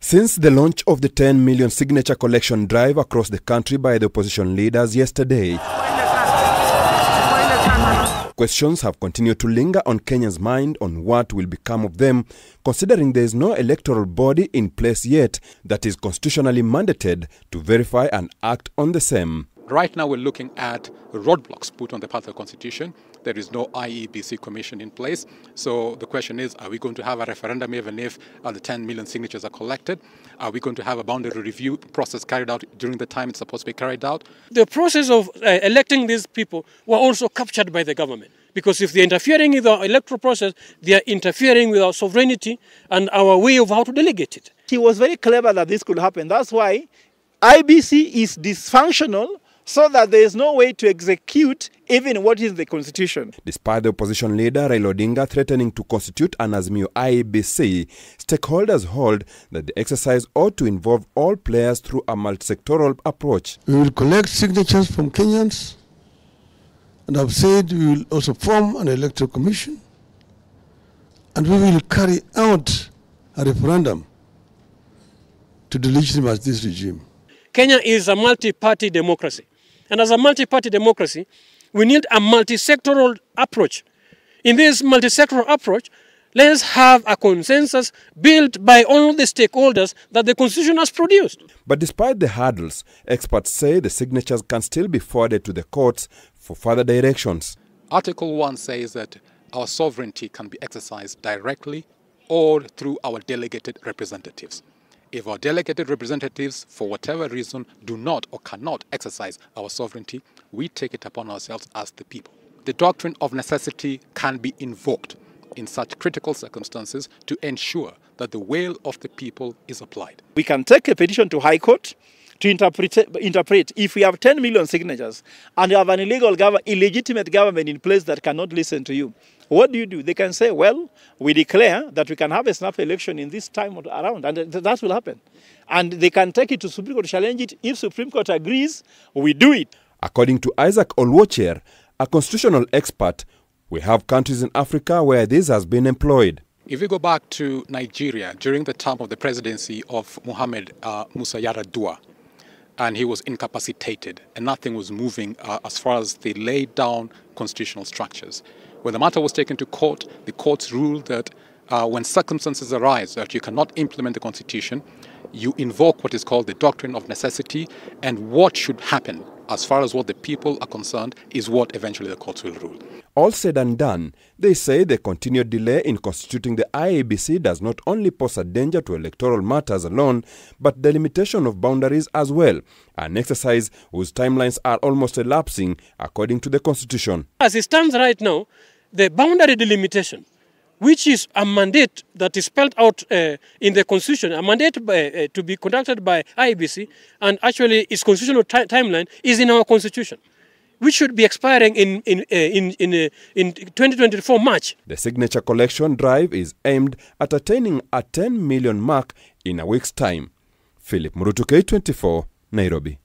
Since the launch of the 10 million signature collection drive across the country by the opposition leaders yesterday, questions have continued to linger on Kenya's mind on what will become of them, considering there is no electoral body in place yet that is constitutionally mandated to verify and act on the same. Right now we're looking at roadblocks put on the path of the Constitution. There is no IEBC commission in place. So the question is, are we going to have a referendum even if the 10 million signatures are collected? Are we going to have a boundary review process carried out during the time it's supposed to be carried out? The process of electing these people were also captured by the government. Because if they're interfering with our electoral process, they are interfering with our sovereignty and our way of how to delegate it. He was very clever that this could happen. That's why IEBC is dysfunctional, so that there is no way to execute even what is the Constitution. Despite the opposition leader Raila Odinga threatening to constitute an Azimio IEBC, stakeholders hold that the exercise ought to involve all players through a multi-sectoral approach. We will collect signatures from Kenyans, and I've said we will also form an electoral commission, and we will carry out a referendum to delegitimize this regime. Kenya is a multi-party democracy. And as a multi-party democracy, we need a multi-sectoral approach. In this multi-sectoral approach, let's have a consensus built by all the stakeholders that the Constitution has produced. But despite the hurdles, experts say the signatures can still be forwarded to the courts for further directions. Article 1 says that our sovereignty can be exercised directly or through our delegated representatives. If our delegated representatives, for whatever reason, do not or cannot exercise our sovereignty, we take it upon ourselves as the people. The doctrine of necessity can be invoked in such critical circumstances to ensure that the will of the people is applied. We can take a petition to High Court to interpret if we have 10 million signatures and you have an illegitimate government in place that cannot listen to you. What do? They can say, well, we declare that we can have a snap election in this time around, and that will happen. And they can take it to Supreme Court, challenge it. If Supreme Court agrees, we do it. According to Isaac Olwocher, a constitutional expert, we have countries in Africa where this has been employed. If we go back to Nigeria, during the term of the presidency of Muhammad Musa Yar'Adua, and he was incapacitated, and nothing was moving as far as they laid down constitutional structures. When the matter was taken to court, the courts ruled that when circumstances arise that you cannot implement the Constitution, you invoke what is called the doctrine of necessity, and what should happen as far as what the people are concerned is what eventually the courts will rule. All said and done, they say the continued delay in constituting the IEBC does not only pose a danger to electoral matters alone, but the limitation of boundaries as well, an exercise whose timelines are almost elapsing according to the Constitution. As it stands right now, the boundary delimitation, which is a mandate that is spelled out in the Constitution, a mandate to be conducted by IEBC, and actually its constitutional timeline is in our Constitution, which should be expiring in 2024 March. The signature collection drive is aimed at attaining a 10 million mark in a week's time. Philip Murutu, K24, Nairobi.